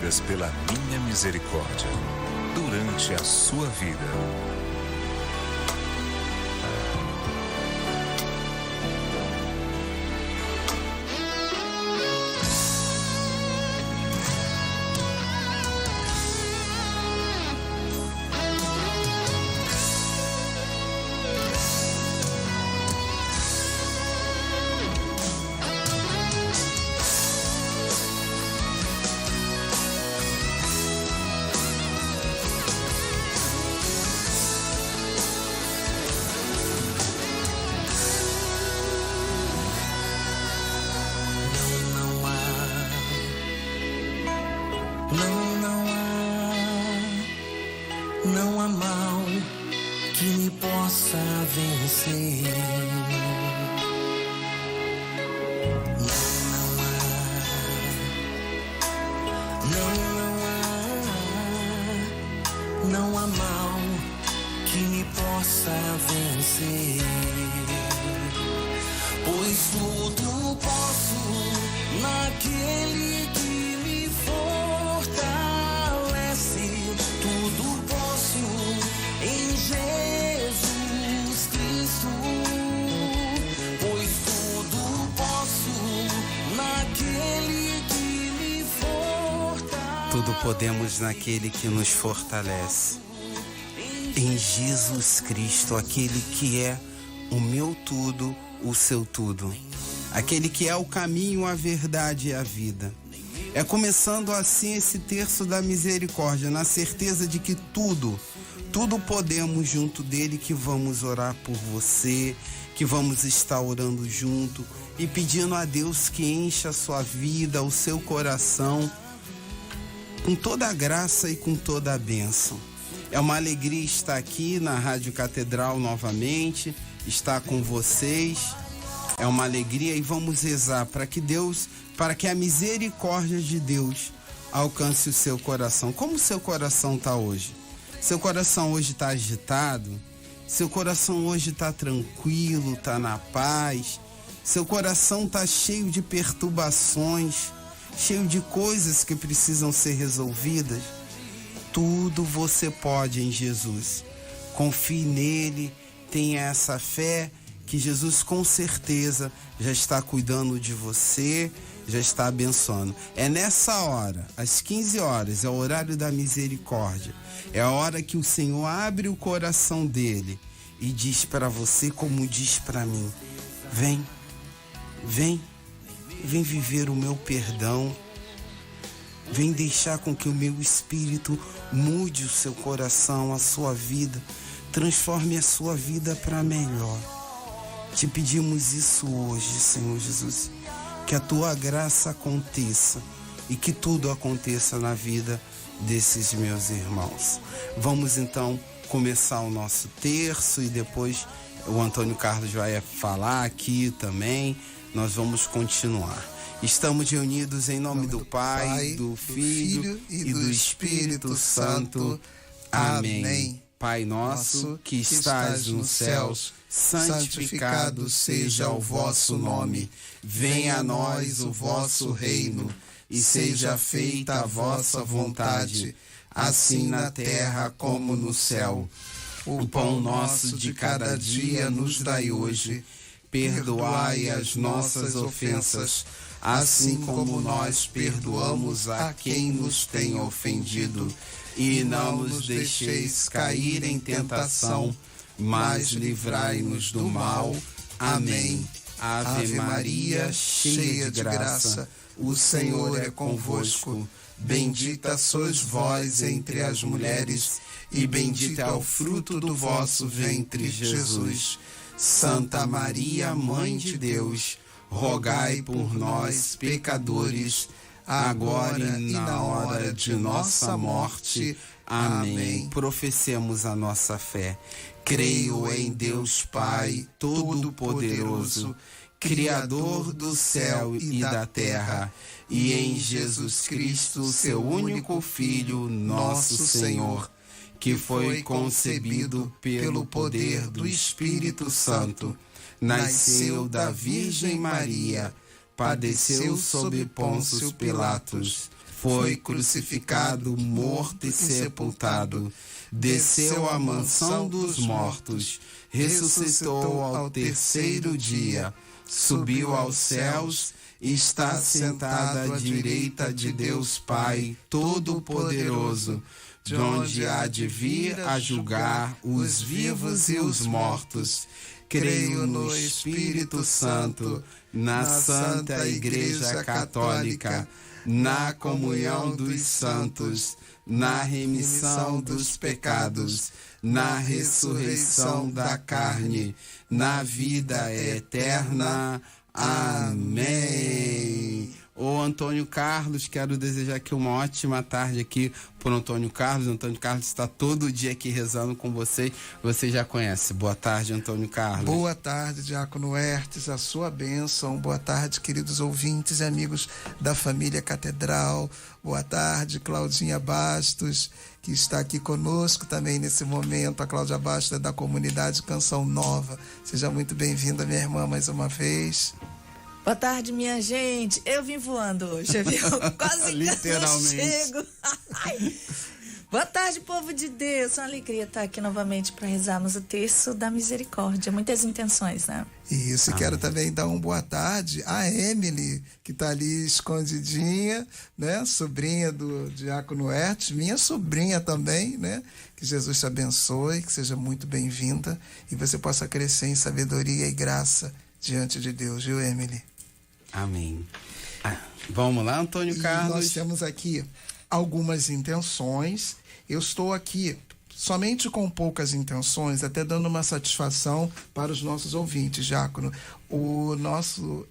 remidas pela minha misericórdia durante a sua vida. Não há mal que me possa vencer. Não há mal que me possa vencer. Pois tudo posso naquele que me fortalece. Tudo posso em Jesus Cristo. Pois tudo posso naquele que me fortalece. Tudo podemos naquele que nos fortalece. Em Jesus Cristo, aquele que é o meu tudo, o seu tudo. Aquele que é o caminho, a verdade e a vida. É começando assim esse terço da misericórdia, na certeza de que tudo podemos junto dele, que vamos orar por você, que vamos estar orando junto e pedindo a Deus que encha a sua vida, o seu coração, com toda a graça e com toda a bênção. É uma alegria estar aqui na Rádio Catedral novamente, estar com vocês. É uma alegria e vamos rezar para que a misericórdia de Deus alcance o seu coração. Como o seu coração está hoje? Seu coração hoje está agitado? Seu coração hoje está tranquilo, está na paz? Seu coração está cheio de perturbações, cheio de coisas que precisam ser resolvidas? Tudo você pode em Jesus. Confie nele, tenha essa fé que Jesus com certeza já está cuidando de você, já está abençoando. É nessa hora, às 15 horas, é o horário da misericórdia. É a hora que o Senhor abre o coração dele e diz para você como diz para mim: vem viver o meu perdão. Vem deixar com que o meu espírito mude o seu coração, a sua vida, transforme a sua vida para melhor. Te pedimos isso hoje, Senhor Jesus, que a tua graça aconteça e que tudo aconteça na vida desses meus irmãos. Vamos então começar o nosso terço e depois o Antônio Carlos vai falar aqui também. Nós vamos continuar. Estamos reunidos em nome do Pai, do Filho e do Espírito Santo. Amém. Pai nosso que estás nos céus, santificado seja o vosso nome. Venha a nós o vosso reino e seja feita a vossa vontade, assim na terra como no céu. O pão nosso de cada dia nos dai hoje. Perdoai as nossas ofensas, assim como nós perdoamos a quem nos tem ofendido. E não nos deixeis cair em tentação, mas livrai-nos do mal. Amém. Ave Maria, cheia de graça, o Senhor é convosco. Bendita sois vós entre as mulheres, e bendito é o fruto do vosso ventre, Jesus. Santa Maria, Mãe de Deus, rogai por nós, pecadores, agora e na hora de nossa morte. Amém. Professemos a nossa fé. Creio em Deus Pai Todo-Poderoso, Criador do céu e da terra, e em Jesus Cristo, seu único Filho, nosso Senhor, que foi concebido pelo poder do Espírito Santo, nasceu da Virgem Maria, padeceu sob Pôncio Pilatos, foi crucificado, morto e sepultado, desceu à mansão dos mortos, ressuscitou ao terceiro dia, subiu aos céus e está sentado à direita de Deus Pai Todo-Poderoso, de onde há de vir a julgar os vivos e os mortos. Creio no Espírito Santo, na Santa Igreja Católica, na comunhão dos santos, na remissão dos pecados, na ressurreição da carne, na vida eterna. Amém. Ô Antônio Carlos, quero desejar aqui uma ótima tarde aqui por Antônio Carlos. Antônio Carlos está todo dia aqui rezando com você. Você já conhece. Boa tarde, Antônio Carlos. Boa tarde, Diácono Hertes, a sua bênção. Boa tarde, queridos ouvintes e amigos da família Catedral. Boa tarde, Claudinha Bastos, que está aqui conosco também nesse momento. A Cláudia Bastos é da comunidade Canção Nova. Seja muito bem-vinda, minha irmã, mais uma vez. Boa tarde, minha gente. Eu vim voando hoje, viu? Quase literalmente. Chego. Boa tarde, povo de Deus. Uma alegria estar aqui novamente para rezarmos o terço da misericórdia. Muitas intenções, né? Isso, quero também dar uma boa tarde à Emily, que está ali escondidinha, né? Sobrinha do Diácono Hertes, minha sobrinha também, né? Que Jesus te abençoe, que seja muito bem-vinda e você possa crescer em sabedoria e graça diante de Deus, viu, Emily? Amém. Vamos lá, Antônio Carlos. Nós temos aqui algumas intenções. Eu estou aqui somente com poucas intenções, até dando uma satisfação para os nossos ouvintes, Diácono. O nosso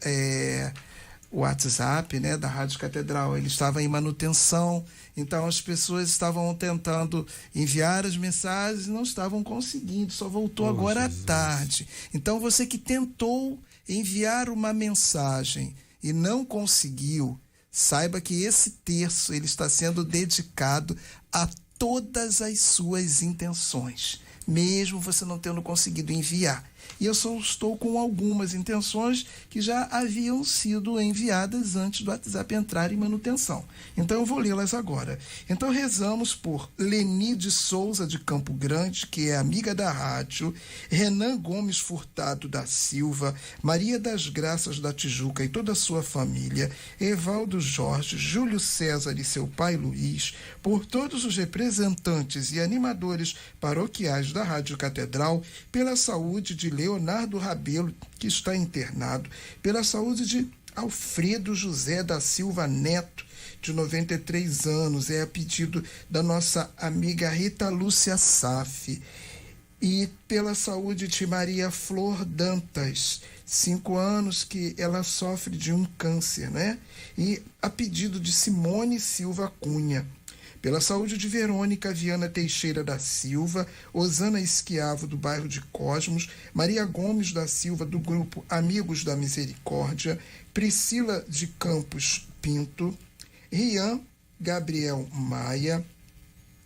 WhatsApp, né, da Rádio Catedral, ele estava em manutenção, então as pessoas estavam tentando enviar as mensagens e não estavam conseguindo, só voltou agora à tarde. Então você que tentou enviar uma mensagem e não conseguiu, saiba que esse terço ele está sendo dedicado a todas as suas intenções, mesmo você não tendo conseguido enviar. E eu só estou com algumas intenções que já haviam sido enviadas antes do WhatsApp entrar em manutenção. Então eu vou lê-las agora. Então rezamos por Leni de Souza de Campo Grande, que é amiga da rádio, Renan Gomes Furtado da Silva, Maria das Graças da Tijuca e toda a sua família, Evaldo Jorge, Júlio César e seu pai Luiz, por todos os representantes e animadores paroquiais da Rádio Catedral, pela saúde de Leonardo Rabelo, que está internado, pela saúde de Alfredo José da Silva Neto, de 93 anos, é a pedido da nossa amiga Rita Lúcia Saf, e pela saúde de Maria Flor Dantas, 5 anos, que ela sofre de um câncer, né? E a pedido de Simone Silva Cunha. Pela saúde de Verônica Viana Teixeira da Silva, Osana Esquiavo, do bairro de Cosmos, Maria Gomes da Silva, do grupo Amigos da Misericórdia, Priscila de Campos Pinto, Rian Gabriel Maia.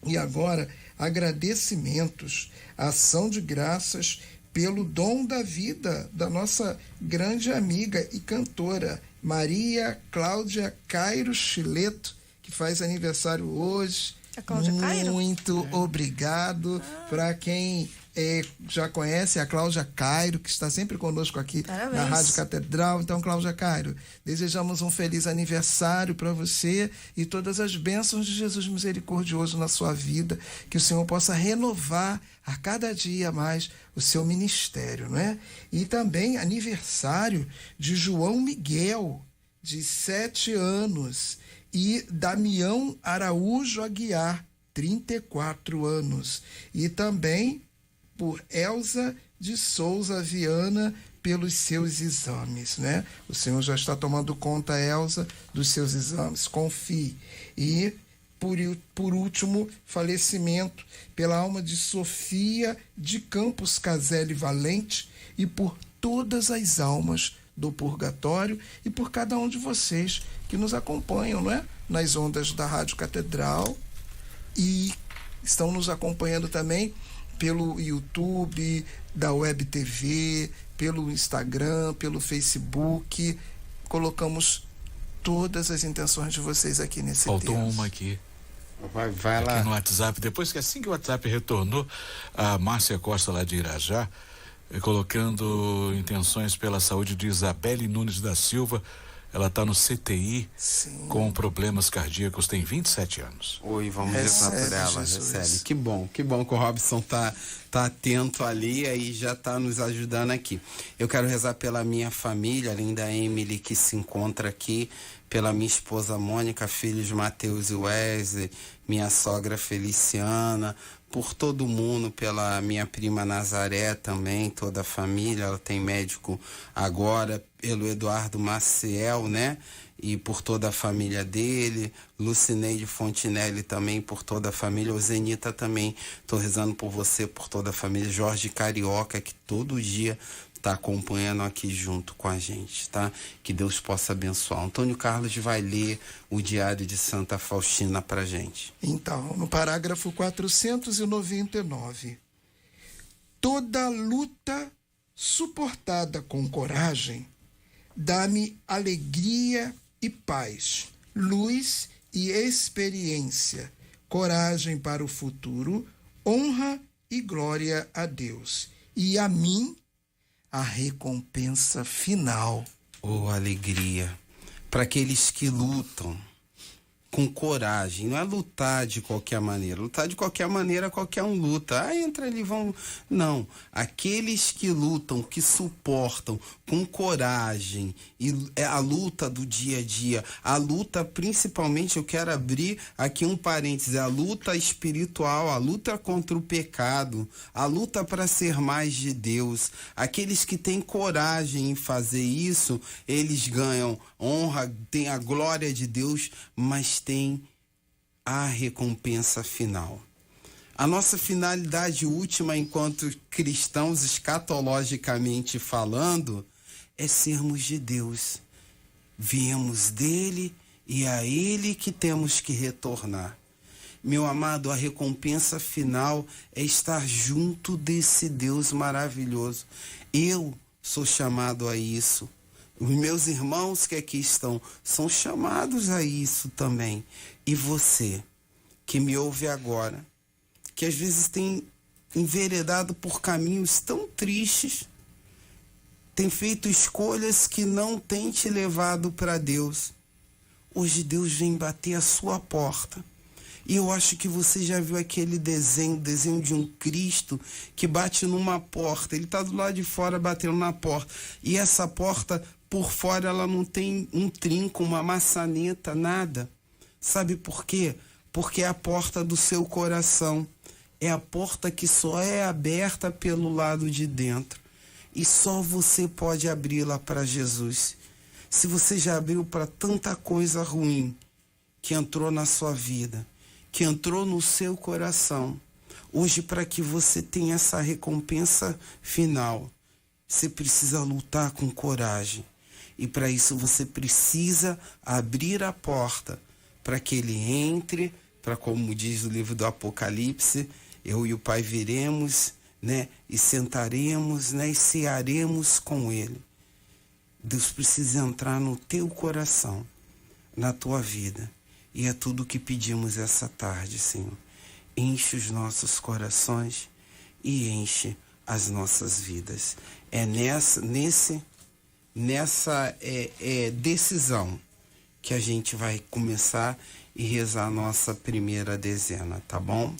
E agora, agradecimentos, ação de graças pelo dom da vida da nossa grande amiga e cantora Maria Cláudia Cairo Chileto, que faz aniversário hoje. A Cláudia Cairo? Muito obrigado para quem já conhece a Cláudia Cairo, que está sempre conosco aqui na Rádio Catedral. Então, Cláudia Cairo, desejamos um feliz aniversário para você e todas as bênçãos de Jesus misericordioso na sua vida, que o Senhor possa renovar a cada dia mais o seu ministério, não é? E também aniversário de João Miguel, de 7 anos, e Damião Araújo Aguiar, 34 anos. E também por Elza de Souza Viana, pelos seus exames, né? O Senhor já está tomando conta, Elza, dos seus exames, confie. E, por último, falecimento pela alma de Sofia de Campos Caselli Valente e por todas as almas do purgatório e por cada um de vocês que nos acompanham, não é? Nas ondas da Rádio Catedral e estão nos acompanhando também pelo YouTube, da Web TV, pelo Instagram, pelo Facebook. Colocamos todas as intenções de vocês aqui nesse Faltou terço. uma aqui. Vai lá. Aqui no WhatsApp, depois que assim que o WhatsApp retornou, a Márcia Costa lá de Irajá, colocando intenções pela saúde de Isabelle Nunes da Silva. Ela está no CTI. Sim. Com problemas cardíacos, tem 27 anos. Oi, vamos rezar por ela, recebe. Que bom que o Robson tá atento ali e já tá nos ajudando aqui. Eu quero rezar pela minha família, além da Emily que se encontra aqui, pela minha esposa Mônica, filhos Mateus e Wesley, minha sogra Feliciana, por todo mundo, pela minha prima Nazaré também, toda a família, ela tem médico agora, pelo Eduardo Maciel, né? E por toda a família dele, Lucineide Fontinelli também, por toda a família, o Zenita também, tô rezando por você, por toda a família, Jorge Carioca, que todo dia está acompanhando aqui junto com a gente, tá? Que Deus possa abençoar. Antônio Carlos vai ler o Diário de Santa Faustina pra gente. Então, no parágrafo 499, toda luta suportada com coragem dá-me alegria e paz, luz e experiência, coragem para o futuro, honra e glória a Deus. E a mim, a recompensa final. Oh, alegria para aqueles que lutam com coragem. Não é lutar de qualquer maneira. Lutar de qualquer maneira, qualquer um luta. Ah, entra ali, vamos... Não. Aqueles que lutam, que suportam com coragem, e é a luta do dia a dia, a luta principalmente, eu quero abrir aqui um parênteses, a luta espiritual, a luta contra o pecado, a luta para ser mais de Deus. Aqueles que têm coragem em fazer isso, eles ganham honra, têm a glória de Deus, mas tem a recompensa final. A nossa finalidade última enquanto cristãos, escatologicamente falando, é sermos de Deus. Viemos dele e é a ele que temos que retornar. Meu amado, a recompensa final é estar junto desse Deus maravilhoso. Eu sou chamado a isso. Os meus irmãos que aqui estão são chamados a isso também. E você, que me ouve agora, que às vezes tem enveredado por caminhos tão tristes, tem feito escolhas que não têm te levado para Deus. Hoje Deus vem bater a sua porta. E eu acho que você já viu aquele desenho de um Cristo que bate numa porta. Ele está do lado de fora batendo na porta. E essa porta, por fora, ela não tem um trinco, uma maçaneta, nada. Sabe por quê? Porque é a porta do seu coração. É a porta que só é aberta pelo lado de dentro. E só você pode abri-la para Jesus. Se você já abriu para tanta coisa ruim que entrou na sua vida, que entrou no seu coração, hoje, para que você tenha essa recompensa final, você precisa lutar com coragem. E para isso você precisa abrir a porta para que ele entre, para, como diz o livro do Apocalipse, eu e o Pai viremos, né, e sentaremos, né, e cearemos com ele. Deus precisa entrar no teu coração, na tua vida. E é tudo o que pedimos essa tarde, Senhor. Enche os nossos corações e enche as nossas vidas. É nessa decisão que a gente vai começar e rezar a nossa primeira dezena, tá bom?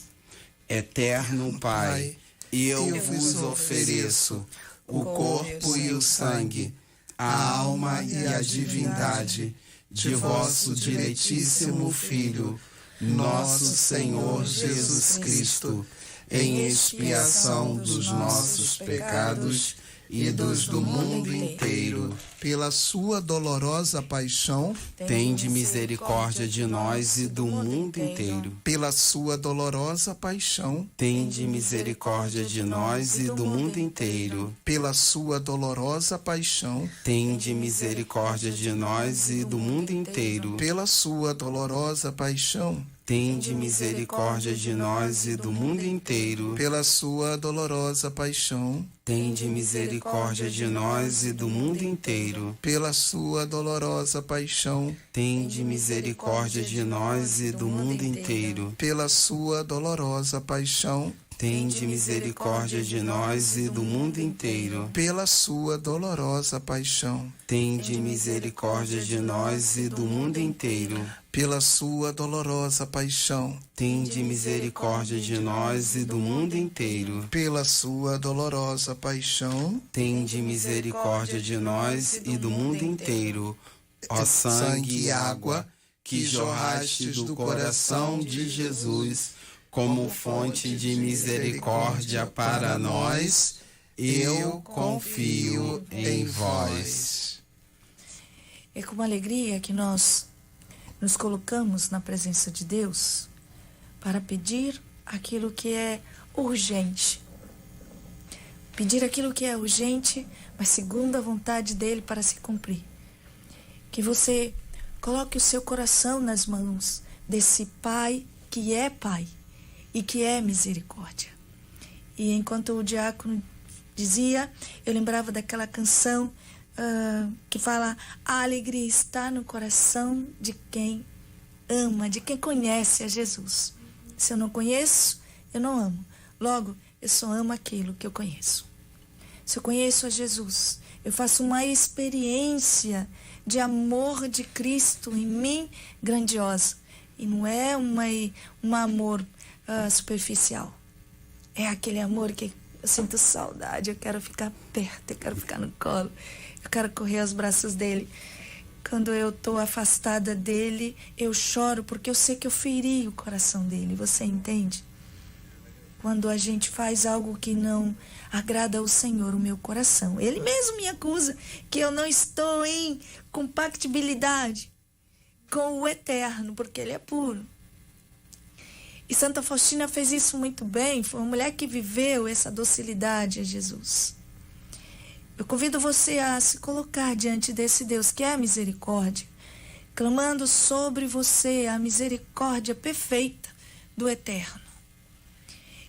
Eterno Pai, eu vos ofereço o corpo e o sangue, a alma e a divindade de vosso diletíssimo Filho, nosso Senhor Jesus Cristo, em expiação dos nossos pecados e dos do mundo inteiro. Pela sua dolorosa paixão, tende misericórdia de nós e do mundo inteiro. Pela sua dolorosa paixão, tende misericórdia de nós e do mundo inteiro. Pela sua dolorosa paixão, tende misericórdia de nós e do mundo inteiro. Pela sua dolorosa paixão, tende misericórdia de nós e do mundo inteiro. Pela sua dolorosa paixão, tende misericórdia de nós e do mundo inteiro. pela sua dolorosa paixão, Tende misericórdia de nós e do mundo inteiro. pela sua dolorosa paixão, Tende misericórdia de nós e do mundo inteiro. pela sua dolorosa paixão, Tende misericórdia de nós e do mundo inteiro. pela sua dolorosa paixão, Tende misericórdia de nós e do mundo inteiro. pela sua dolorosa paixão, Tende misericórdia de nós e do mundo inteiro. Ó sangue e água que jorrastes do coração de Jesus, como fonte de misericórdia para nós, eu confio em vós. É com alegria que nós nos colocamos na presença de Deus para pedir aquilo que é urgente. Pedir aquilo que é urgente, mas segundo a vontade dele para se cumprir. Que você coloque o seu coração nas mãos desse Pai que é Pai e que é misericórdia. E enquanto o diácono dizia, eu lembrava daquela canção que fala: a alegria está no coração de quem ama, de quem conhece a Jesus. Se eu não conheço, eu não amo. Logo, eu só amo aquilo que eu conheço. Se eu conheço a Jesus, eu faço uma experiência de amor de Cristo em mim grandiosa. E não é um amor superficial. É aquele amor que eu sinto saudade, eu quero ficar perto, eu quero ficar no colo, eu quero correr aos braços dele. Quando eu estou afastada dele, eu choro porque eu sei que eu feri o coração dele. Você entende? Quando a gente faz algo que não agrada ao Senhor, o meu coração, ele mesmo me acusa que eu não estou em compatibilidade com o eterno, porque ele é puro. E Santa Faustina fez isso muito bem, foi uma mulher que viveu essa docilidade a Jesus. Eu convido você a se colocar diante desse Deus que é a misericórdia, clamando sobre você a misericórdia perfeita do eterno.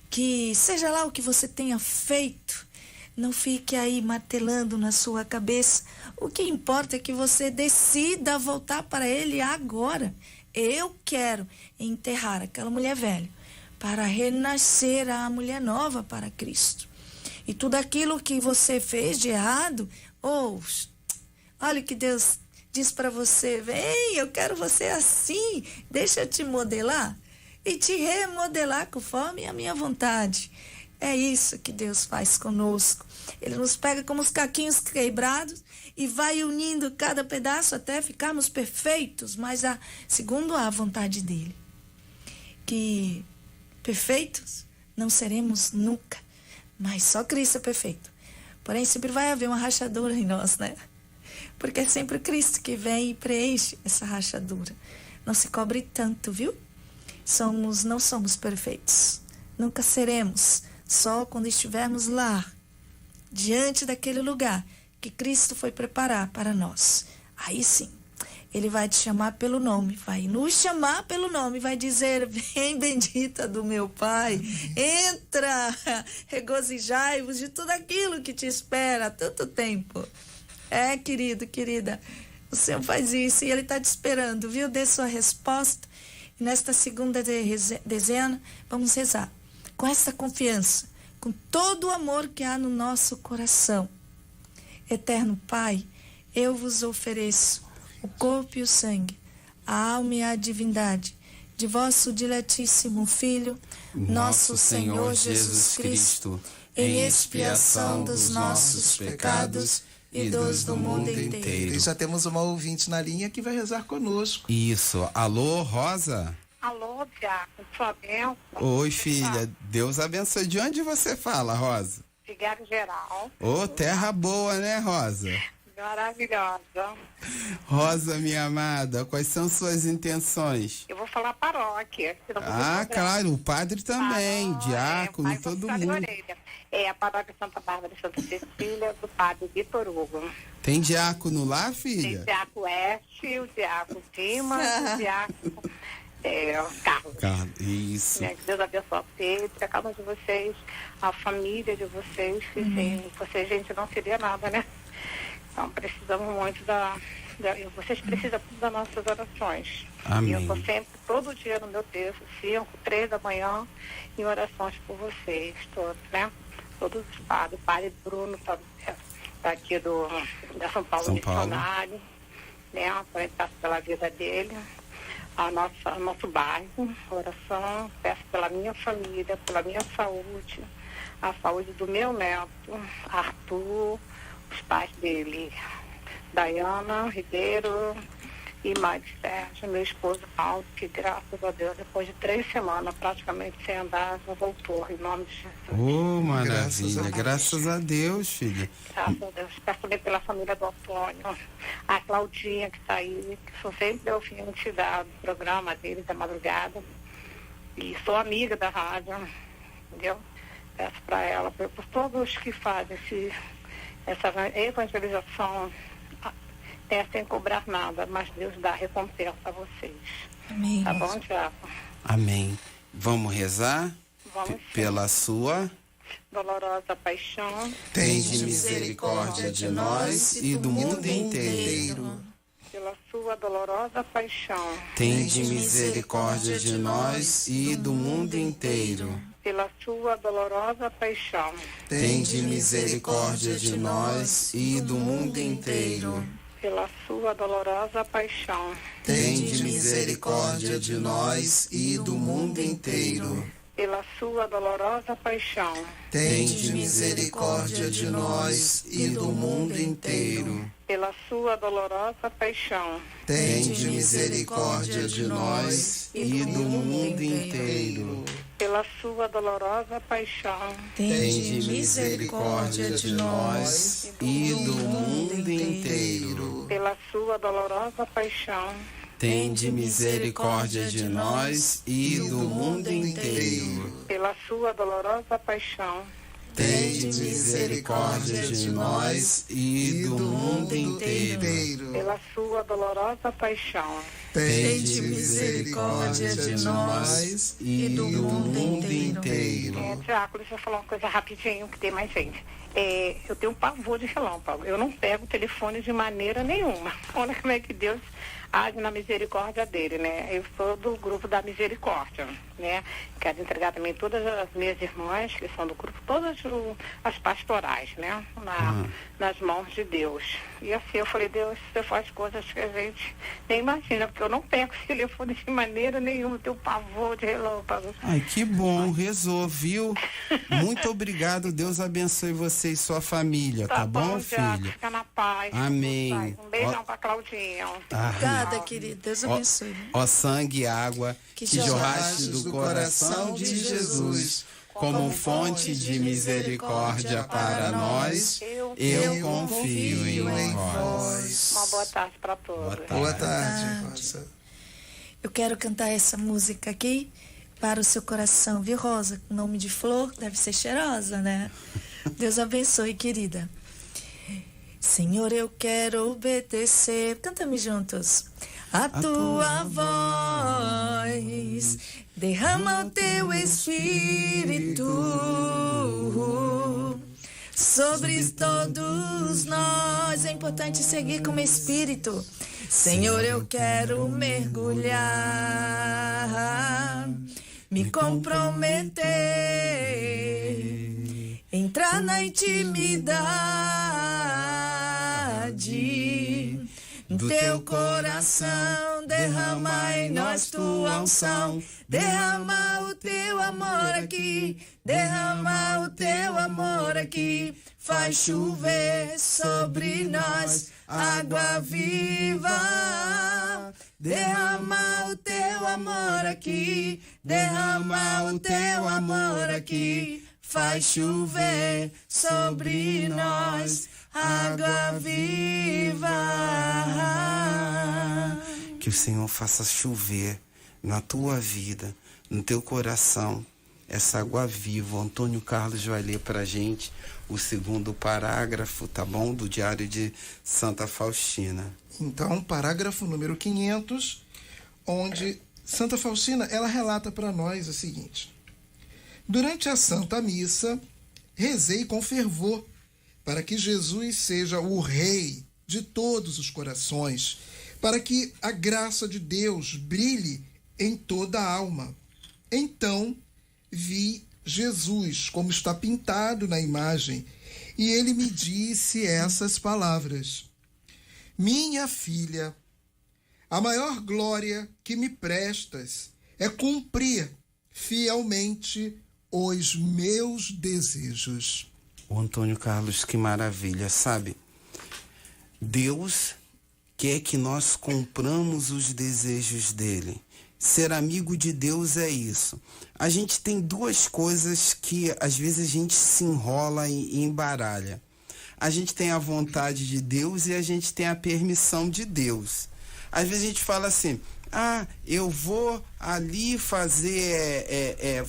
Que seja lá o que você tenha feito, não fique aí martelando na sua cabeça. O que importa é que você decida voltar para ele agora. Eu quero enterrar aquela mulher velha para renascer a mulher nova para Cristo. E tudo aquilo que você fez de errado, olha o que Deus diz para você: vem, eu quero você assim, deixa eu te modelar e te remodelar conforme a minha vontade. É isso que Deus faz conosco. Ele nos pega como os caquinhos quebrados e vai unindo cada pedaço até ficarmos perfeitos, mas segundo a vontade dele. Que perfeitos não seremos nunca, mas só Cristo é perfeito. Porém, sempre vai haver uma rachadura em nós, né? Porque é sempre Cristo que vem e preenche essa rachadura. Não se cobre tanto, viu? Não somos perfeitos. Nunca seremos. Só quando estivermos lá, diante daquele lugar que Cristo foi preparar para nós. Aí sim, ele vai te chamar pelo nome, vai nos chamar pelo nome, vai dizer: vem, bendita do meu Pai, entra, regozijai-vos de tudo aquilo que te espera há tanto tempo. É, querido, querida, o Senhor faz isso e ele está te esperando, viu? Dê sua resposta. E nesta segunda dezena, vamos rezar com essa confiança, com todo o amor que há no nosso coração. Eterno Pai, eu vos ofereço o corpo e o sangue, a alma e a divindade de vosso diletíssimo Filho, nosso Senhor Jesus Cristo, em expiação dos nossos pecados e dos do mundo inteiro. E já temos uma ouvinte na linha que vai rezar conosco. Isso. Alô, Rosa? Alô, Diácono, sua bênção. Oi, filha. Deus abençoe. De onde você fala, Rosa? Figueiro Geral. Ô, terra boa, né, Rosa? Maravilhosa. Rosa, minha amada, quais são suas intenções? Eu vou falar paróquia. Claro, o padre também, diácono, todo mundo. É a paróquia Santa Bárbara e Santa Cecília, do padre Vitor Hugo. Tem diácono lá, filha? Tem diácono Oeste, o diácono Dimas, o diácono Carlos. Isso. Né? Que Deus abençoe vocês, a cada um de vocês, a família de vocês, que sem vocês, gente, não seria nada, né? Então, precisamos muito vocês precisam das nossas orações. Amém. E eu estou sempre, todo dia no meu texto, 5, 3 da manhã, em orações por vocês todos, né? Todos os padres. O padre Bruno tá aqui da São Paulo Missionário, né? Peço pela vida dele, nosso bairro, oração, peço pela minha família, pela minha saúde, a saúde do meu neto, Arthur, os pais dele, Dayana Ribeiro e Mário Sérgio, meu esposo Paulo, que graças a Deus, depois de 3 semanas praticamente sem andar, já voltou, em nome de Jesus. Maravilha, graças a Deus, filha. Graças a Deus. Peço também pela família do Antônio, a Claudinha que está aí, que sou sempre ouvinte do programa deles da madrugada, e sou amiga da rádio, entendeu? Peço para ela, por todos que fazem essa evangelização, sem cobrar nada, mas Deus dá recompensa a vocês. Amém. Tá bom, Tiago? Amém. Vamos rezar? Vamos Pela sua dolorosa paixão, tende misericórdia de nós e do mundo inteiro. Pela sua dolorosa paixão, Tende misericórdia de nós e do mundo inteiro. Pela sua dolorosa paixão, Tende misericórdia de nós e do mundo inteiro. Pela sua dolorosa paixão, Tende misericórdia de nós e do mundo inteiro. Pela sua dolorosa paixão, Tende misericórdia de nós e do mundo inteiro. Pela sua dolorosa paixão, Tende misericórdia de nós e do mundo inteiro. Pela sua dolorosa paixão, Tende misericórdia de nós e do mundo inteiro. Pela sua dolorosa paixão, Tende misericórdia de nós e do mundo inteiro. pela sua dolorosa paixão, Tende misericórdia de nós e do mundo inteiro. pela sua dolorosa paixão, Tende misericórdia de nós e do mundo inteiro. Tiago, deixa eu falar uma coisa rapidinho, que tem mais gente. Eu tenho um pavor de relâmpago. Eu não pego o telefone de maneira nenhuma. Olha como é que Deus age na misericórdia dele, né? Eu sou do grupo da misericórdia, né? Quero entregar também todas as minhas irmãs, que são do grupo, todas as pastorais, né? Nas mãos de Deus. E assim, eu falei, Deus, você faz coisas que a gente nem imagina, porque eu não pego esse telefone de maneira nenhuma, eu tenho pavor de relâmpago. Ai, que bom, rezou, viu? Muito obrigado, Deus abençoe você e sua família, tá bom, Tiago, filha? fica na paz. Amém. Um beijão pra Claudinha. Obrigada, querida. Deus abençoe. Ó sangue e água que jorraste do coração de Jesus, como fonte de misericórdia para nós, eu confio em vós. Uma boa tarde para todos. Boa tarde. Eu quero cantar essa música aqui para o seu coração, viu, Rosa? Nome de flor, deve ser cheirosa, né? Deus abençoe, querida. Senhor, eu quero obedecer. Canta-me juntos. A tua voz, derrama o teu espírito sobre todos nós. É importante seguir com o espírito. Senhor, eu quero mergulhar, me comprometer, entrar na intimidade do teu coração, derrama em nós tua unção, derrama o teu amor aqui, derrama o teu amor aqui, faz chover sobre nós água viva, derrama o teu amor aqui, derrama o teu amor aqui, faz chover sobre nós água viva. Que o Senhor faça chover na tua vida, no teu coração, essa água viva. O Antônio Carlos vai ler pra gente o segundo parágrafo, tá bom? Do Diário de Santa Faustina. Então, parágrafo número 500, onde Santa Faustina, ela relata para nós o seguinte: durante a Santa Missa, rezei com fervor para que Jesus seja o Rei de todos os corações, para que a graça de Deus brilhe em toda a alma. Então, vi Jesus, como está pintado na imagem, e ele me disse essas palavras: minha filha, a maior glória que me prestas é cumprir fielmente os meus desejos. O Antônio Carlos, que maravilha, sabe? Deus quer que nós cumpramos os desejos dele. Ser amigo de Deus é isso. A gente tem duas coisas que às vezes a gente se enrola e embaralha. A gente tem a vontade de Deus e a gente tem a permissão de Deus. Às vezes a gente fala assim: eu vou ali fazer,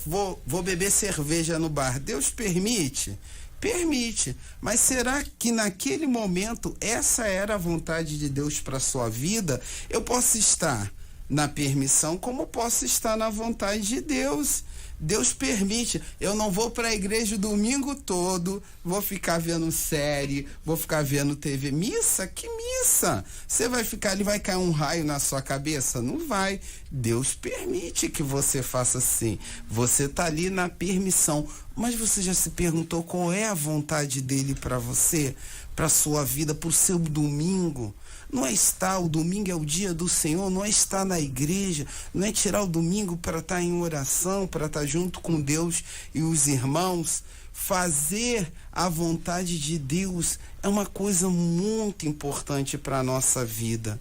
vou beber cerveja no bar. Deus permite? Permite. Mas será que naquele momento essa era a vontade de Deus para a sua vida? Eu posso estar na permissão, como posso estar na vontade de Deus. Deus permite. Eu não vou para a igreja o domingo todo, vou ficar vendo série, vou ficar vendo TV. Missa? Que missa? Você vai ficar ali, vai cair um raio na sua cabeça? Não vai. Deus permite que você faça assim. Você está ali na permissão. Mas você já se perguntou qual é a vontade dele para você, para sua vida, para o seu domingo? Não é estar, o domingo é o dia do Senhor, não é estar na igreja, não é tirar o domingo para estar em oração, para estar junto com Deus e os irmãos. Fazer a vontade de Deus é uma coisa muito importante para a nossa vida.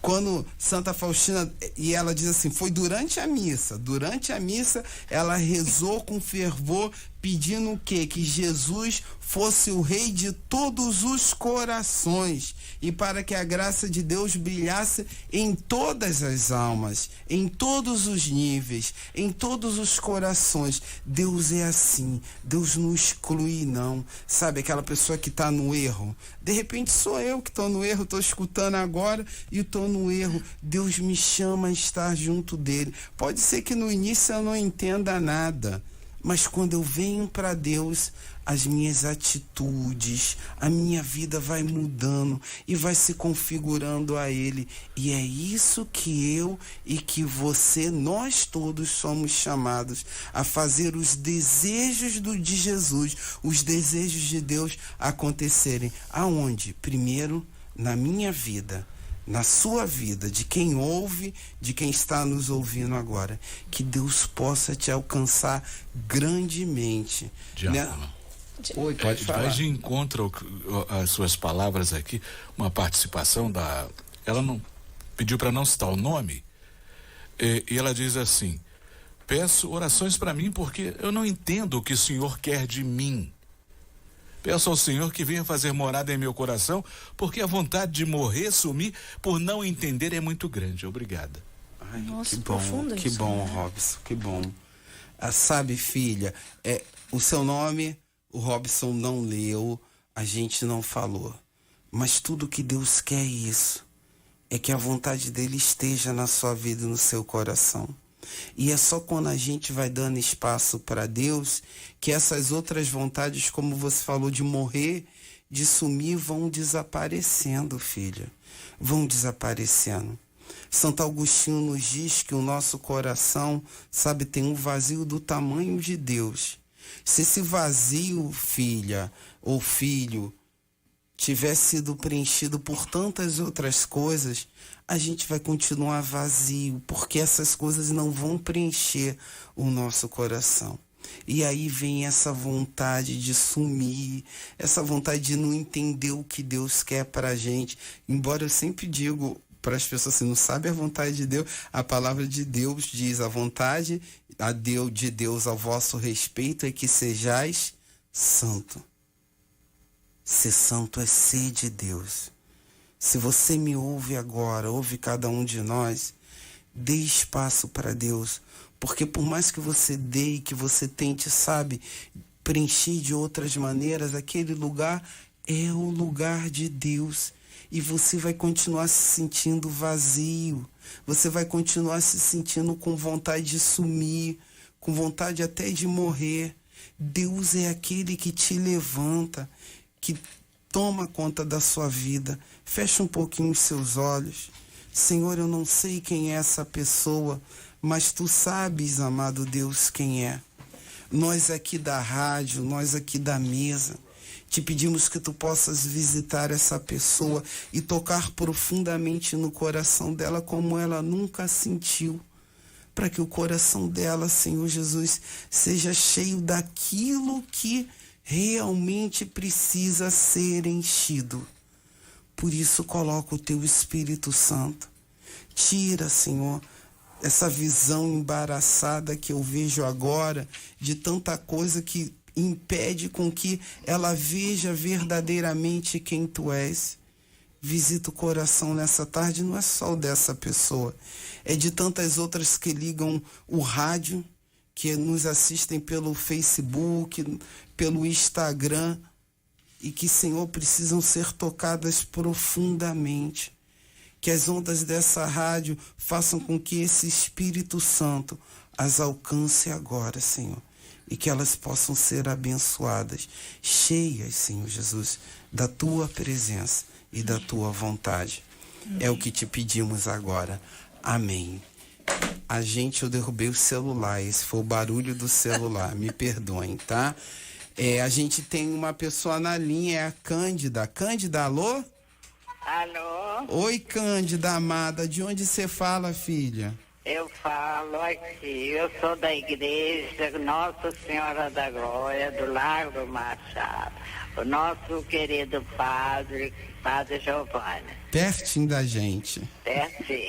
Quando Santa Faustina, e ela diz assim, foi durante a missa ela rezou com fervor, pedindo o quê? Que Jesus fosse o Rei de todos os corações e para que a graça de Deus brilhasse em todas as almas, em todos os níveis, em todos os corações. Deus é assim, Deus não exclui não, sabe, aquela pessoa que está no erro, de repente sou eu que estou no erro, estou escutando agora e estou no erro, Deus me chama a estar junto dele. Pode ser que no início eu não entenda nada, mas quando eu venho para Deus, as minhas atitudes, a minha vida vai mudando e vai se configurando a Ele. E é isso que eu e que você, nós todos somos chamados a fazer os desejos de Jesus, os desejos de Deus acontecerem. Aonde? Primeiro, na minha vida, na sua vida, de quem ouve, de quem está nos ouvindo agora. Que Deus possa te alcançar grandemente. Diácono. Oi, pode falar. Vai de encontro às suas palavras aqui, uma participação da... Ela não pediu para não citar o nome, e ela diz assim: peço orações para mim porque eu não entendo o que o Senhor quer de mim. Peço ao Senhor que venha fazer morada em meu coração, porque a vontade de morrer, sumir, por não entender é muito grande. Obrigada. Ai, nossa, que profundo que isso, bom, né? Robson, que bom. Sabe, filha, o seu nome, o Robson não leu, a gente não falou. Mas tudo que Deus quer é isso. É que a vontade dele esteja na sua vida e no seu coração. E é só quando a gente vai dando espaço para Deus que essas outras vontades, como você falou, de morrer, de sumir, vão desaparecendo, filha. Vão desaparecendo. Santo Agostinho nos diz que o nosso coração, sabe, tem um vazio do tamanho de Deus. Se esse vazio, filha ou filho, tiver sido preenchido por tantas outras coisas, a gente vai continuar vazio, porque essas coisas não vão preencher o nosso coração. E aí vem essa vontade de sumir, essa vontade de não entender o que Deus quer pra gente. Embora eu sempre digo para as pessoas assim, não sabe a vontade de Deus, a palavra de Deus diz, a vontade de Deus ao vosso respeito é que sejais santo. Ser santo é ser de Deus. Se você me ouve agora, ouve cada um de nós, dê espaço para Deus, porque por mais que você dê e que você tente, sabe, preencher de outras maneiras, aquele lugar é o lugar de Deus. e você vai continuar se sentindo vazio. Você vai continuar se sentindo com vontade de sumir, com vontade até de morrer. Deus é aquele que te levanta, que toma conta da sua vida. Fecha um pouquinho os seus olhos. Senhor, eu não sei quem é essa pessoa, mas Tu sabes, amado Deus, quem é. Nós aqui da rádio, nós aqui da mesa, te pedimos que Tu possas visitar essa pessoa e tocar profundamente no coração dela como ela nunca sentiu, para que o coração dela, Senhor Jesus, seja cheio daquilo que realmente precisa ser enchido. Por isso, coloca o Teu Espírito Santo. Tira, Senhor, essa visão embaraçada que eu vejo agora, de tanta coisa que impede com que ela veja verdadeiramente quem Tu és. Visita o coração nessa tarde, não é só o dessa pessoa, é de tantas outras que ligam o rádio, que nos assistem pelo Facebook, pelo Instagram, e que, Senhor, precisam ser tocadas profundamente. Que as ondas dessa rádio façam com que esse Espírito Santo as alcance agora, Senhor, e que elas possam ser abençoadas, cheias, Senhor Jesus, da Tua presença e da Tua vontade. É o que te pedimos agora. Amém. Eu derrubei o celular, esse foi o barulho do celular, me perdoem, tá? A gente tem uma pessoa na linha, é a Cândida. Cândida, alô? Alô? Oi, Cândida, amada, de onde você fala, filha? Eu falo aqui, eu sou da igreja Nossa Senhora da Glória, do Largo do Machado. O nosso querido Padre Giovanni. Pertinho da gente. Pertinho,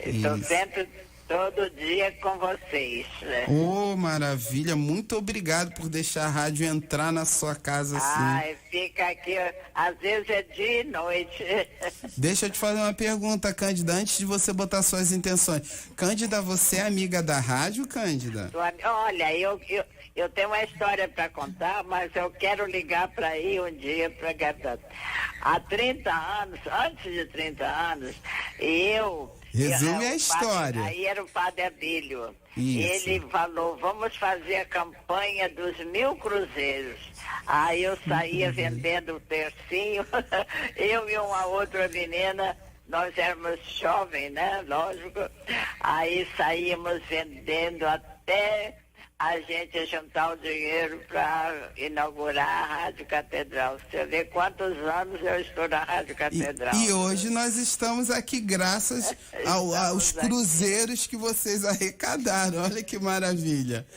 estou sempre, todo dia com vocês. Né? Oh, maravilha, muito obrigado por deixar a rádio entrar na sua casa assim. Ai, fica aqui, às vezes é dia e noite. Deixa eu te fazer uma pergunta, Cândida, antes de você botar suas intenções. Cândida, você é amiga da rádio, Cândida? Olha, eu tenho uma história para contar, mas eu quero ligar para aí um dia para cá. Há 30 anos, antes de 30 anos, Resume a história. Aí era o Padre Abílio. Isso. Ele falou, vamos fazer a campanha dos 1000 cruzeiros. Aí eu saía vendendo o tercinho, eu e uma outra menina, nós éramos jovens, né? Lógico. Aí saímos vendendo até a gente juntar o dinheiro para inaugurar a Rádio Catedral. Você vê quantos anos eu estou na Rádio Catedral. E hoje nós estamos aqui graças aos cruzeiros que vocês arrecadaram. Olha que maravilha.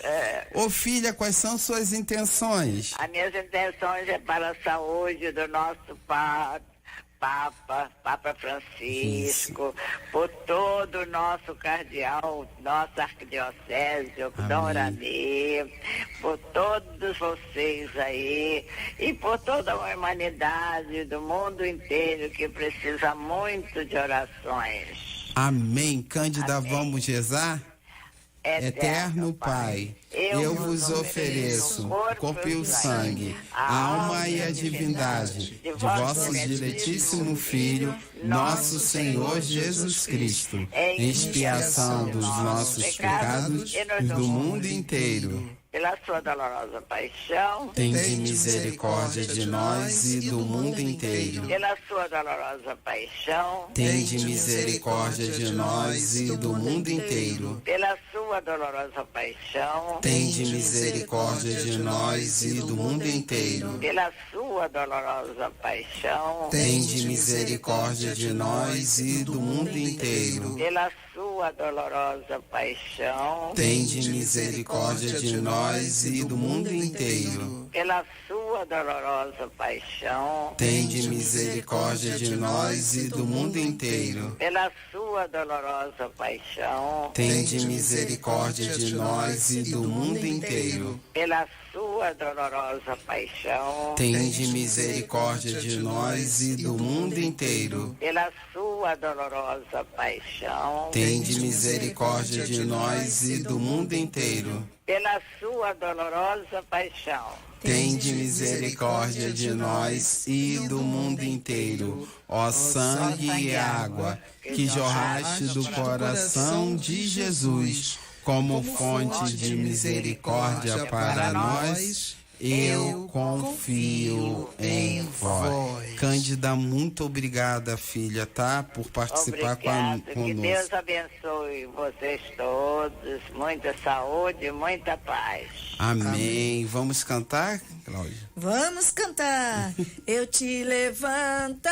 Ô filha, quais são suas intenções? As minhas intenções é para a saúde do nosso Papa Francisco, por todo o nosso cardeal, nossa arquidiocese, o Dom Rani, por todos vocês aí e por toda a humanidade do mundo inteiro que precisa muito de orações. Amém. Cândida, Amém. Vamos rezar? Eterno Pai, eu vos ofereço o corpo e o sangue, a alma e a divindade de vosso diletíssimo Filho, nosso Senhor Jesus Cristo, em expiação dos nossos pecados e do mundo inteiro. Pela sua dolorosa paixão, Tende misericórdia de nós e do mundo inteiro. pela sua dolorosa paixão, Tende misericórdia de nós e do mundo inteiro. pela sua dolorosa paixão, Tende misericórdia de nós e do mundo inteiro. pela sua dolorosa paixão, Tende misericórdia de nós e do mundo inteiro. pela sua dolorosa paixão, Tende misericórdia de nós e do mundo inteiro. pela sua dolorosa paixão, Tende misericórdia de nós e do mundo inteiro. pela sua dolorosa paixão, Tende misericórdia de nós e do mundo inteiro. pela sua dolorosa paixão, tende misericórdia de nós e do mundo inteiro. pela sua dolorosa paixão, Tende misericórdia de nós e do mundo inteiro. pela sua dolorosa paixão, Tende misericórdia de nós e do mundo inteiro, ó sangue e água, que jorraste do coração de Jesus, como fonte de misericórdia para nós, eu confio em vós. Cândida, muito obrigada, filha, tá? Por participar obrigado, que conosco. Deus abençoe vocês todos, muita saúde, muita paz. Amém. Vamos cantar, Cláudia? Vamos cantar. Eu te levantarei.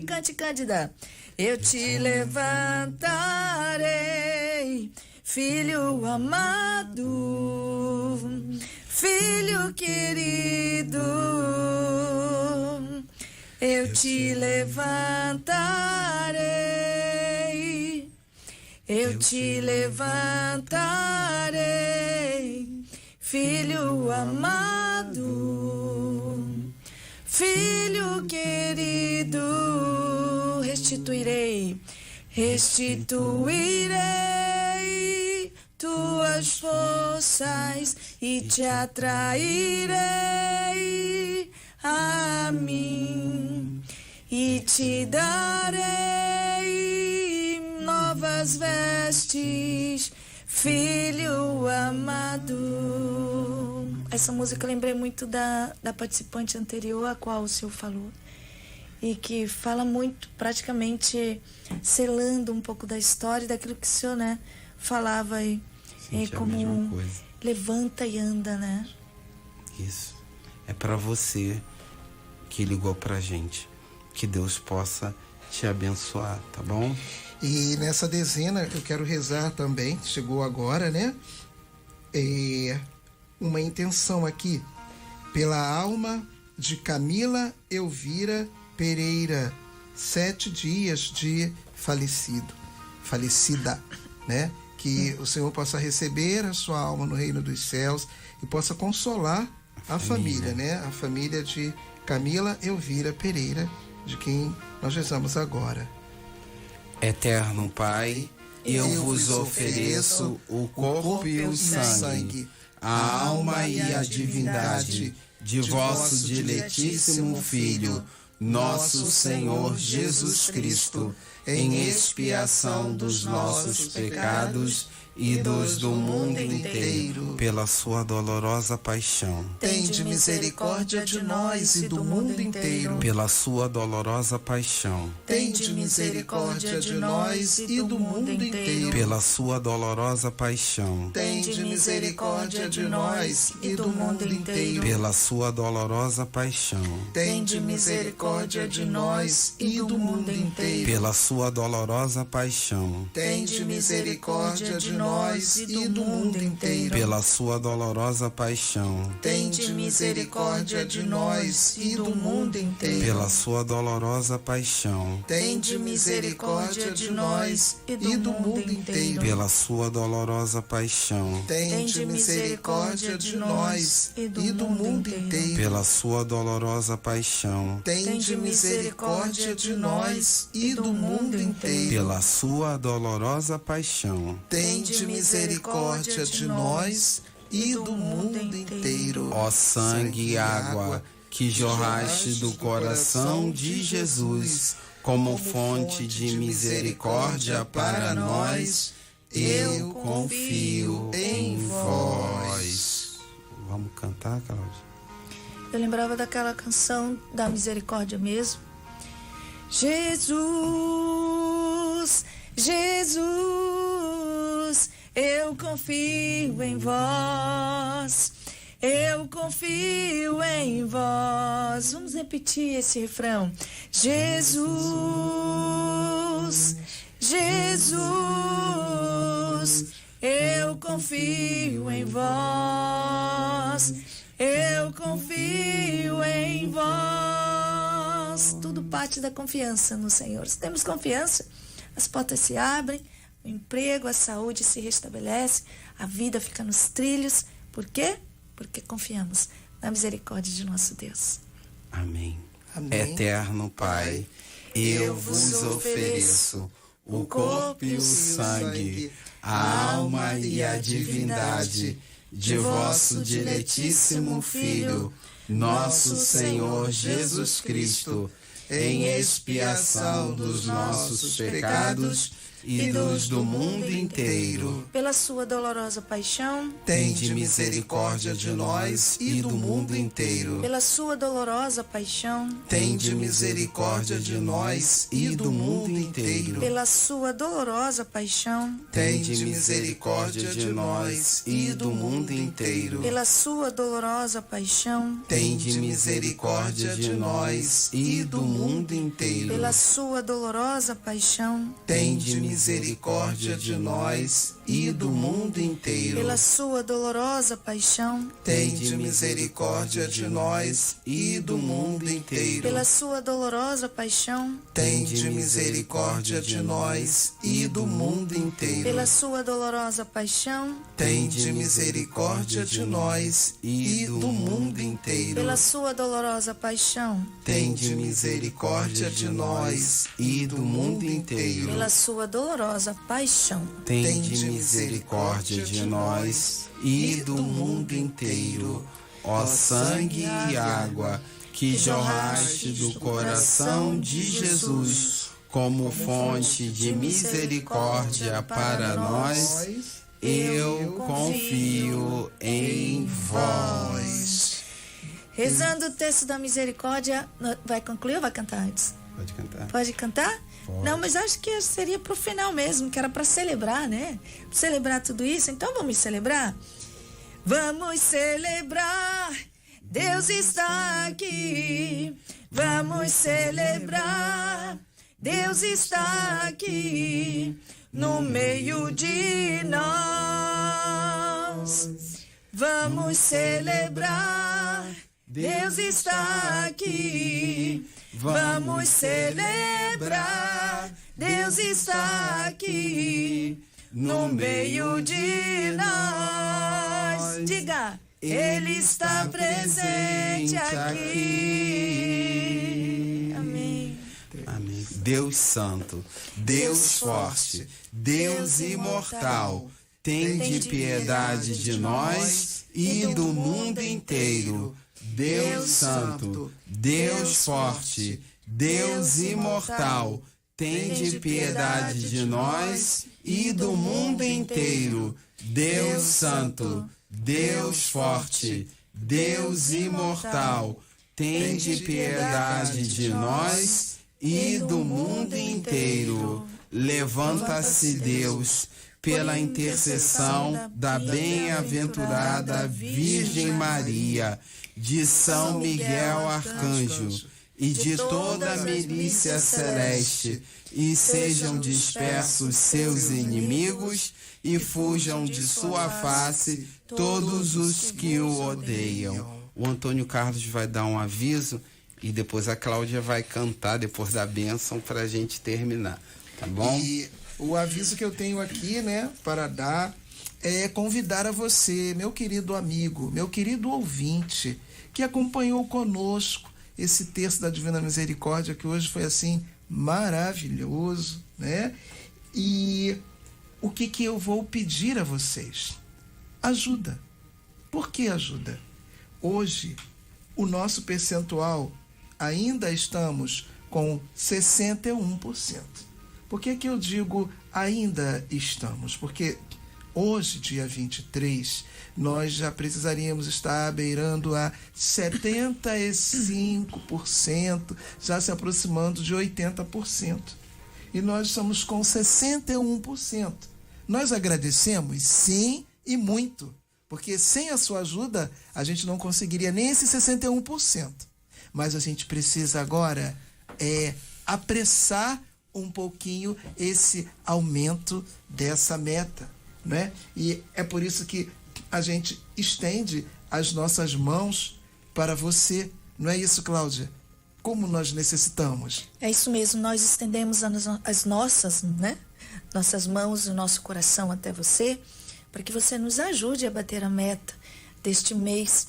Cante, Cândida. Eu te levantarei, filho amado, filho querido. Eu te levantarei, eu te levantarei, filho amado, filho querido. Restituirei tuas forças e te atrairei a mim e te darei novas vestes, filho amado. Essa música eu lembrei muito da participante anterior, a qual o senhor falou, e que fala muito, praticamente selando um pouco da história, daquilo que o senhor, né, falava aí. Sim, como levanta e anda, né? Isso. É para você que ligou pra gente. Que Deus possa te abençoar, tá bom? E nessa dezena eu quero rezar também, chegou agora, né? Uma intenção aqui, pela alma de Camila Elvira Pereira, 7 dias de falecida, né? Que o Senhor possa receber a sua alma no reino dos céus e possa consolar a família, né? A família de Camila Elvira Pereira, de quem nós rezamos agora. Eterno Pai, eu vos ofereço o corpo e o sangue, a alma e a divindade de vosso diletíssimo Filho, nosso Senhor Jesus Cristo, em expiação dos nossos pecados e dos do mundo inteiro, pela sua dolorosa paixão. Tende misericórdia de nós e do mundo inteiro. Pela sua dolorosa paixão. Tende misericórdia de nós e do mundo inteiro. Pela sua dolorosa paixão. Tende misericórdia de nós e do mundo inteiro. Pela sua dolorosa paixão. Tende misericórdia de nós e do mundo inteiro. Pela sua dolorosa paixão. Tende misericórdia de nós e do mundo inteiro. Pela sua dolorosa paixão. Tende misericórdia de nós e do mundo inteiro. Pela sua dolorosa paixão. Tende misericórdia de nós e do mundo inteiro. Pela sua dolorosa paixão. Tende misericórdia de nós e do mundo inteiro. Pela sua dolorosa paixão. Tende misericórdia de nós e do mundo inteiro. Pela sua dolorosa paixão. Tende misericórdia de nós e do mundo inteiro. Ó sangue e água que jorraste do coração de Jesus, como fonte de misericórdia para nós, eu confio em vós. Vamos cantar, Cláudia? Eu lembrava daquela canção da misericórdia mesmo. Jesus, Jesus, eu confio em vós, eu confio em vós. Vamos repetir esse refrão. Jesus, Jesus, eu confio em vós, eu confio em vós. Tudo parte da confiança no Senhor. Se temos confiança, as portas se abrem, o emprego, a saúde se restabelece, a vida fica nos trilhos, Por quê? Porque confiamos na misericórdia de nosso Deus. Amém. Amém. Eterno Pai, eu vos ofereço o corpo e o sangue, a alma e a divindade de vosso diletíssimo Filho, nosso Senhor Jesus Cristo, em expiação dos nossos pecados e dos do mundo inteiro. Pela sua dolorosa paixão, Tende misericórdia de nós e do mundo inteiro. pela sua dolorosa paixão, Tende misericórdia de nós e do mundo inteiro. pela sua dolorosa paixão, Tende misericórdia de nós e do mundo inteiro. pela sua dolorosa paixão, Tende misericórdia de nós e do mundo inteiro. pela sua dolorosa paixão, Tende misericórdia de nós e do mundo inteiro. pela sua dolorosa paixão, Tende misericórdia de nós e do mundo inteiro. pela sua dolorosa paixão, Tende misericórdia de nós e do mundo inteiro. pela sua dolorosa paixão, Tende misericórdia de nós e do mundo inteiro. pela sua dolorosa paixão, Tende misericórdia de nós e do mundo inteiro. pela sua dolorosa paixão, Tende misericórdia de nós e do mundo inteiro. Ó sangue e água que jorraste do coração de Jesus como fonte de misericórdia para nós, eu confio em vós. rezando o texto da misericórdia. Vai concluir ou vai cantar antes? Pode cantar. Pode cantar? Pode. Não, mas acho que seria pro final mesmo, que era para celebrar, né? Pra celebrar tudo isso. Então vamos celebrar? Vamos celebrar, Deus está aqui. Vamos celebrar, Deus está aqui no meio de nós. Vamos celebrar, Deus está aqui. Vamos celebrar, Deus está aqui no meio de nós. Diga, Ele está presente aqui. Amém. Amém. Deus Santo, Deus Forte, Deus Imortal, tende piedade de nós e do mundo inteiro. Deus Santo, Deus Forte, Deus Imortal, tende piedade de nós e do mundo inteiro. Deus Santo, Deus Forte, Deus Imortal, tende piedade de nós e do mundo inteiro. Levanta-se, Deus, pela intercessão da bem-aventurada Virgem Maria, de São Miguel Arcanjo e de toda a milícia celeste, e sejam dispersos seus inimigos e fujam de sua face todos os que o odeiam. O Antônio Carlos vai dar um aviso e depois a Cláudia vai cantar depois da bênção para a gente terminar, tá bom? E o aviso que eu tenho aqui, né, para dar é convidar a você, meu querido amigo, meu querido ouvinte, que acompanhou conosco esse texto da Divina Misericórdia, que hoje foi assim maravilhoso, né? E o que eu vou pedir a vocês? Ajuda. Por que ajuda? Hoje, o nosso percentual ainda estamos com 61%. Por que eu digo ainda estamos? Porque hoje, dia 23, nós já precisaríamos estar beirando a 75%, já se aproximando de 80%. E nós estamos com 61%. Nós agradecemos, sim, e muito, porque sem a sua ajuda, a gente não conseguiria nem esse 61%. Mas a gente precisa agora apressar um pouquinho esse aumento dessa meta, né? E é por isso que a gente estende as nossas mãos para você. Não é isso, Cláudia? Como nós necessitamos. É isso mesmo, nós estendemos as nossas, né? Nossas mãos e o nosso coração até você, para que você nos ajude a bater a meta. deste mês.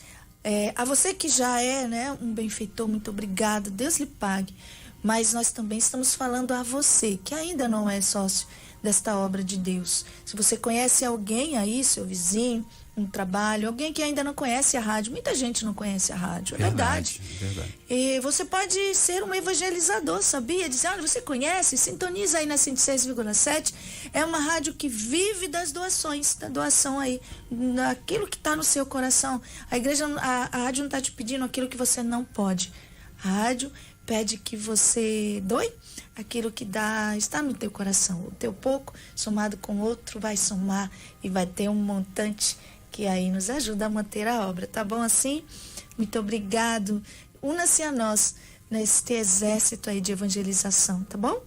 A você que já é, né, um benfeitor, muito obrigado, Deus lhe pague. Mas nós também estamos falando a você que ainda não é sócio desta obra de Deus. Se você conhece alguém aí, seu vizinho, um trabalho, alguém que ainda não conhece a rádio, muita gente não conhece a rádio, é verdade. E você pode ser um evangelizador, sabia? Dizer, olha, você conhece? Sintoniza aí na 106,7. É uma rádio que vive das doações, da doação aí, daquilo que está no seu coração. A rádio não está te pedindo aquilo que você não pode. A rádio pede que você doe aquilo que está no teu coração. O teu pouco, somado com outro, vai somar e vai ter um montante que aí nos ajuda a manter a obra. Tá bom assim? Muito obrigado. Una-se a nós neste exército aí de evangelização, tá bom?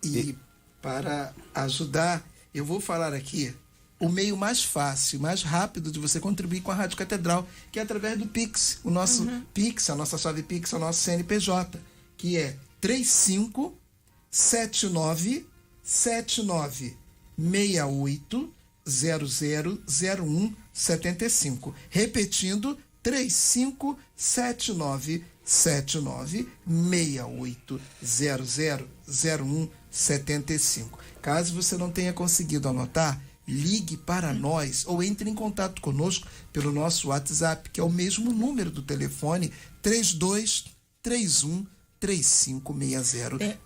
E para ajudar, eu vou falar aqui o meio mais fácil, mais rápido de você contribuir com a Rádio Catedral, que é através do Pix. O nosso Pix, a nossa chave Pix, é o nosso CNPJ, que é 3579-6968-000175. Repetindo, 3579-6968-000175. Caso você não tenha conseguido anotar, ligue para nós ou entre em contato conosco pelo nosso WhatsApp, que é o mesmo número do telefone, 3231-3560.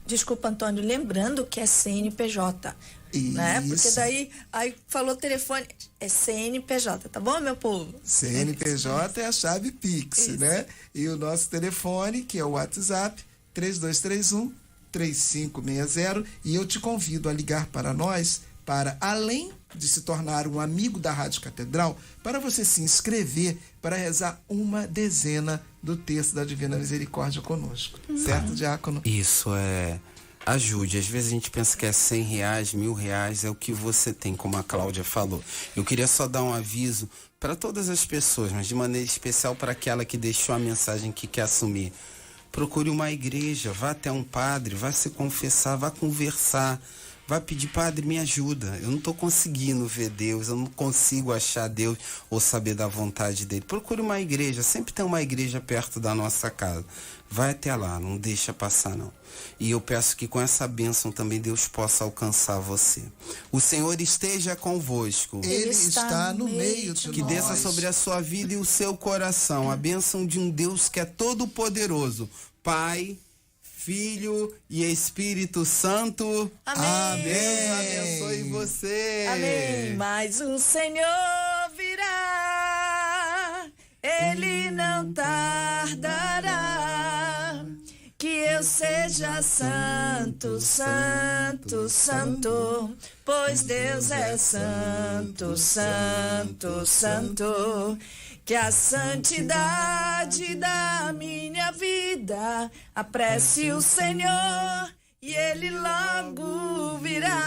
Desculpa, Antônio, lembrando que é CNPJ, né? Porque daí, aí falou telefone, é CNPJ, tá bom, meu povo? CNPJ é a chave Pix, né? E o nosso telefone, que é o WhatsApp, 3231-3560, e eu te convido a ligar para nós, para, além de se tornar um amigo da Rádio Catedral, para você se inscrever para rezar uma dezena do Terço da Divina Misericórdia conosco. Certo, diácono? Isso, ajude. Às vezes a gente pensa que é R$100, R$1.000, é o que você tem, como a Cláudia falou. Eu queria só dar um aviso para todas as pessoas, mas de maneira especial para aquela que deixou a mensagem que quer assumir. Procure uma igreja, vá até um padre, vá se confessar, vá conversar. Vai pedir, padre, me ajuda, eu não estou conseguindo ver Deus, eu não consigo achar Deus ou saber da vontade dele. Procure uma igreja, sempre tem uma igreja perto da nossa casa. Vai até lá, não deixa passar não. E eu peço que com essa bênção também Deus possa alcançar você. O Senhor esteja convosco. Ele está no meio de nós. Que desça sobre a sua vida e o seu coração a bênção de um Deus que é todo poderoso, Pai, Filho e Espírito Santo. Amém. Deus abençoe você. Amém. Mas o Senhor virá, Ele não tardará. Que eu seja santo, santo, santo, pois Deus é santo, santo, santo. Que a santidade da minha vida apresse o Senhor e Ele logo virá.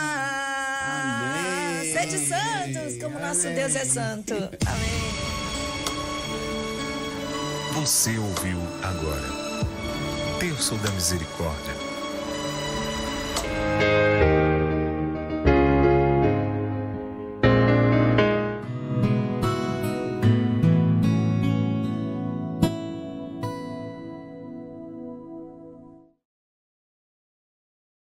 Amém. Sede santos, como nosso Deus é santo. Amém. Você ouviu agora Terço da Misericórdia,